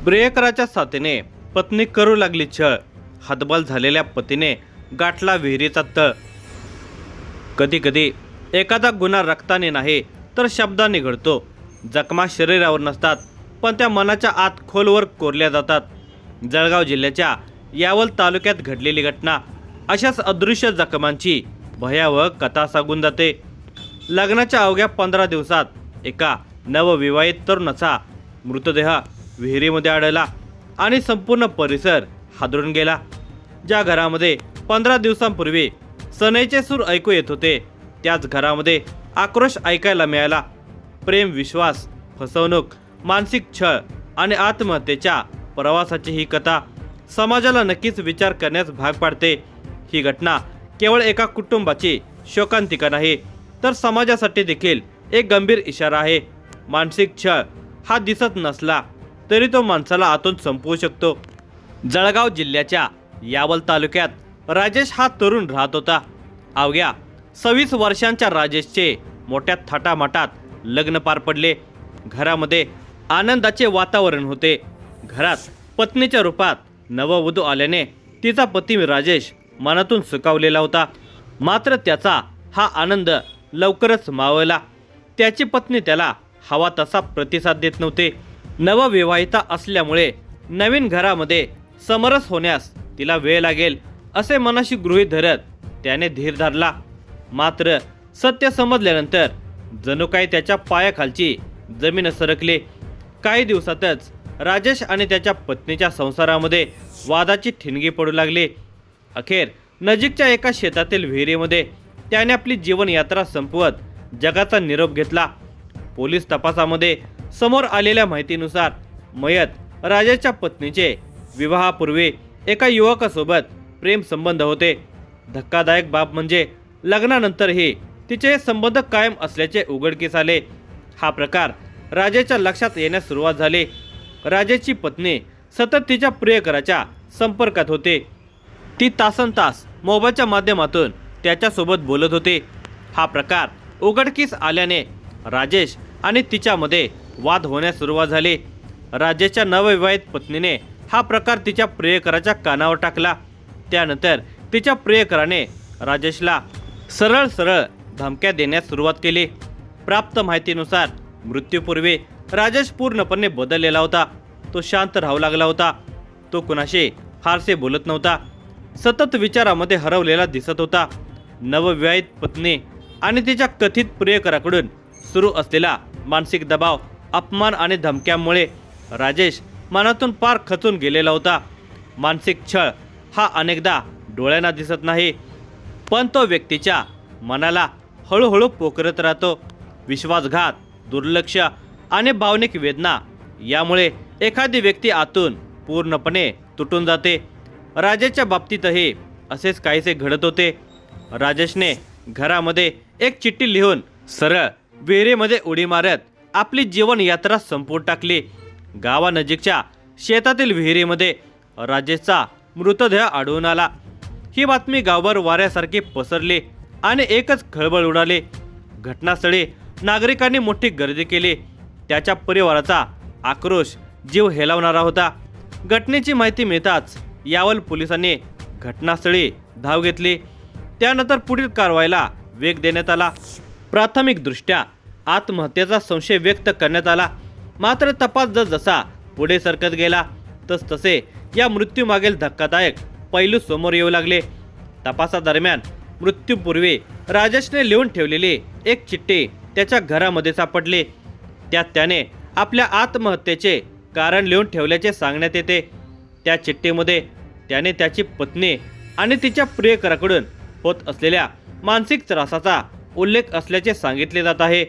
प्रियकराच्या साथीने पत्नी करू लागली छळ, हतबल झालेल्या पतीने गाठला विहिरीचा तळ। कधी कधी एखादा गुन्हा रक्ताने नाही तर शब्दांनी घडतो। जखमा शरीरावर नसतात पण त्या मनाच्या आत खोलवर कोरल्या जातात। जळगाव जिल्ह्याच्या यावल तालुक्यात घडलेली घटना अशाच अदृश्य जखमांची भयावह कथा सांगून जाते। लग्नाच्या अवघ्या 15 दिवसात एका नवविवाहित तरुणाचा मृतदेह विहिरीमध्ये आढळला आणि संपूर्ण परिसर हादरून गेला। ज्या घरामध्ये 15 दिवसांपूर्वी सनईचे सूर ऐकू येत होते त्याच घरामध्ये आक्रोश ऐकायला मिळाला। प्रेम, विश्वास, फसवणूक, मानसिक छळ आणि आत्महत्येच्या प्रवासाची ही कथा समाजाला नक्कीच विचार करण्यास भाग पाडते। ही घटना केवळ एका कुटुंबाची शोकांतिका नाही तर समाजासाठी देखील एक गंभीर इशारा आहे। मानसिक छळ हा दिसत नसला तरी तो माणसाला आतून संपवू शकतो। जळगाव जिल्ह्याच्या यावल तालुक्यात राजेश हा तरुण राहत होता। अवघ्या 26 वर्षांच्या राजेशचे मोठ्या थाटामाटात लग्न पार पडले। घरामध्ये आनंदाचे वातावरण होते। घरात पत्नीच्या रूपात नववधू आल्याने तिचा पती राजेश मनातून सुखावलेला होता। मात्र त्याचा हा आनंद लवकरच मावळला। त्याची पत्नी त्याला हवा तसा प्रतिसाद देत नव्हते। नवविवाहिता असल्यामुळे नवीन घरामध्ये समरस होण्यास तिला वेळ लागेल असे मनाशी गृहीत धरत त्याने धीर धरला। मात्र सत्य समजल्यानंतर जणू काही त्याच्या पायाखालची जमीन सरकली। काही दिवसातच राजेश आणि त्याच्या पत्नीच्या संसारामध्ये वादाची ठिणगी पडू लागली। अखेर नजीकच्या एका शेतातील विहिरीमध्ये त्याने आपली जीवनयात्रा संपवत जगाचा निरोप घेतला। पोलीस तपासामध्ये समोर आलेल्या माहितीनुसार मयत राजेशच्या पत्नीचे विवाहापूर्वी एका युवकासोबत प्रेम संबंध होते। धक्कादायक बाब म्हणजे लग्नानंतरही तिचे संबंध कायम असल्याचे उघडकीस आले। हा प्रकार राजेशच्या लक्षात येण्यास सुरुवात झाली। राजेशची पत्नी सतत तिच्या प्रियकराच्या संपर्कात होते। ती तासनतास मोबाईलच्या माध्यमातून त्याच्यासोबत बोलत होते। हा प्रकार उघडकीस आल्याने राजेश आणि तिच्यामध्ये वाद होण्यास सुरुवात झाली। राजेशच्या नवविवाहित पत्नीने हा प्रकार तिच्या प्रियकराच्या कानावर टाकला। त्यानंतर तिच्या प्रियकराने राजेशला सरळ सरळ धमक्या देण्यास सुरुवात केली। प्राप्त माहितीनुसार मृत्यूपूर्वी राजेश पूर्णपणे बदललेला होता। तो शांत राहू लागला होता। तो कुणाशी फारसे बोलत नव्हता। सतत विचारामध्ये हरवलेला दिसत होता। नवविवाहित पत्नी आणि तिच्या कथित प्रियकराकडून सुरू असलेला मानसिक दबाव, अपमान आणि धमक्यांमुळे राजेश मनातून पार खचून गेलेला होता। मानसिक छळ हा अनेकदा डोळ्यांना दिसत नाही पण तो व्यक्तीच्या मनाला हळूहळू पोखरत राहतो। विश्वासघात, दुर्लक्ष आणि भावनिक वेदना यामुळे एखादी व्यक्ती आतून पूर्णपणे तुटून जाते। राजेशच्या बाबतीतही असेच काहीसे घडत होते। राजेशने घरामध्ये एक चिठ्ठी लिहून सरळ विहिरीमध्ये उडी मारत आपली जीवनयात्रा संपवून टाकली। गावानजीकच्या शेतातील विहिरीमध्ये राजेशचा मृतदेह आढळून आला। ही बातमी गावभर वाऱ्यासारखी पसरली आणि एकच खळबळ उडाली। घटनास्थळी नागरिकांनी मोठी गर्दी केली। त्याच्या परिवाराचा आक्रोश जीव हेलावणारा होता। घटनेची माहिती मिळताच यावल पोलिसांनी घटनास्थळी धाव घेतली। त्यानंतर पुढील कारवाईला वेग देण्यात आला। प्राथमिकदृष्ट्या आत्महत्येचा संशय व्यक्त करण्यात आला। मात्र तपास जसा पुढे सरकत गेला तसतसे या मृत्यूमागील धक्कादायक पैलू समोर येऊ लागले। तपासादरम्यान मृत्यूपूर्वी राजेशने लिहून ठेवलेली एक चिठ्ठी त्याच्या घरामध्ये सापडली। त्यात त्याने आपल्या आत्महत्येचे कारण लिहून ठेवल्याचे सांगण्यात येते। त्या चिठ्ठीमध्ये त्याने त्याची पत्नी आणि तिच्या प्रियकराकडून होत असलेल्या मानसिक त्रासाचा उल्लेख असल्याचे सांगितले जात आहे।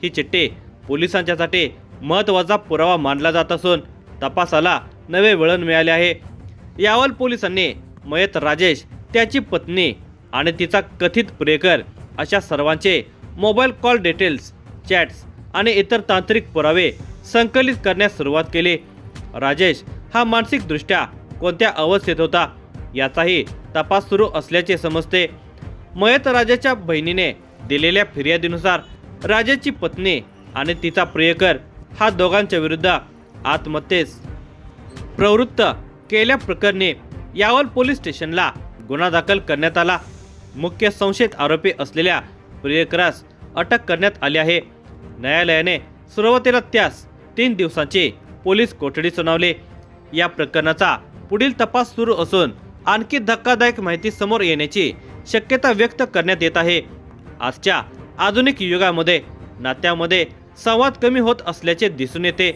ही चिठ्ठी पोलिसांच्यासाठी महत्त्वाचा पुरावा मानला जात असून तपासाला नवे वळण मिळाले आहे। यावल पोलिसांनी मयत राजेश, त्याची पत्नी आणि तिचा कथित प्रियकर अशा सर्वांचे मोबाईल कॉल डिटेल्स, चॅट्स आणि इतर तांत्रिक पुरावे संकलित करण्यास सुरुवात केली। राजेश हा मानसिकदृष्ट्या कोणत्या अवस्थेत होता याचाही तपास सुरू असल्याचे समजते। मयत राजेशच्या बहिणीने दिलेल्या फिर्यादीनुसार राजेशची पत्नी आणि तिचा प्रियकर हा दोघांच्या विरुद्ध आत्महत्येस प्रवृत्त केल्याप्रकरणी यावल पोलीस स्टेशनला गुन्हा दाखल करण्यात आला। मुख्य संशयित आरोपी असलेल्या प्रियकरास अटक करण्यात आली आहे। न्यायालयाने सुरुवातीला त्यास 3 दिवसांची पोलीस कोठडी सुनावली। या प्रकरणाचा पुढील तपास सुरू असून आणखी धक्कादायक माहिती समोर येण्याची शक्यता व्यक्त करण्यात येत आहे। आजच्या आधुनिक युगामध्ये नात्यामध्ये संवाद कमी होत असल्याचे दिसून येते,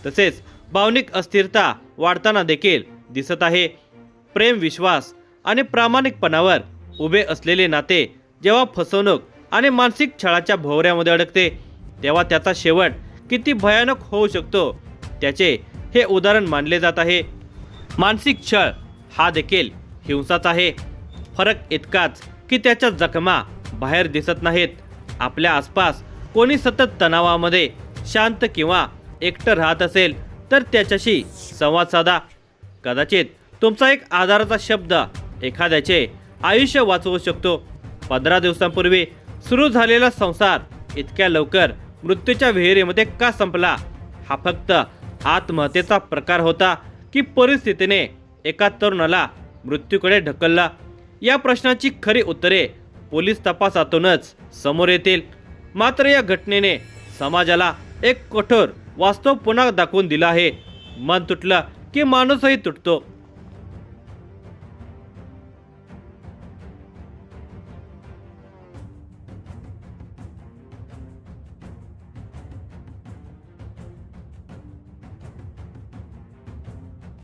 तसेच भावनिक अस्थिरता वाढताना देखील दिसत आहे। प्रेम, विश्वास आणि प्रामाणिकपणावर उभे असलेले नाते जेव्हा फसवणूक आणि मानसिक छळाच्या भोवऱ्यामध्ये अडकते, तेव्हा त्याचा शेवट किती भयानक होऊ शकतो त्याचे हे उदाहरण मानले जात आहे। मानसिक छळ हा देखील हिंसाच आहे। फरक इतकाच की त्याच्या जखमा बाहेर दिसत नाहीत। आपल्या आसपास कोणी सतत तणावामध्ये शांत किंवा एकटं राहत असेल तर त्याच्याशी संवाद साधा। कदाचित तुमचा एक आधाराचा शब्द एखाद्याचे आयुष्य वाचवू शकतो। 15 दिवसांपूर्वी सुरू झालेला संसार इतक्या लवकर मृत्यूच्या विहिरीमध्ये का संपला? हा फक्त आत्महत्येचा प्रकार होता की परिस्थितीने एका तरुणाला मृत्यूकडे ढकलला? या प्रश्नाची खरी उत्तरे पोलीस तपासातूनच समोर येतील। मात्र या घटनेने समाजाला एक कठोर वास्तव पुन्हा दाखवून दिला आहे। मन तुटलं की माणूसही तुटतो।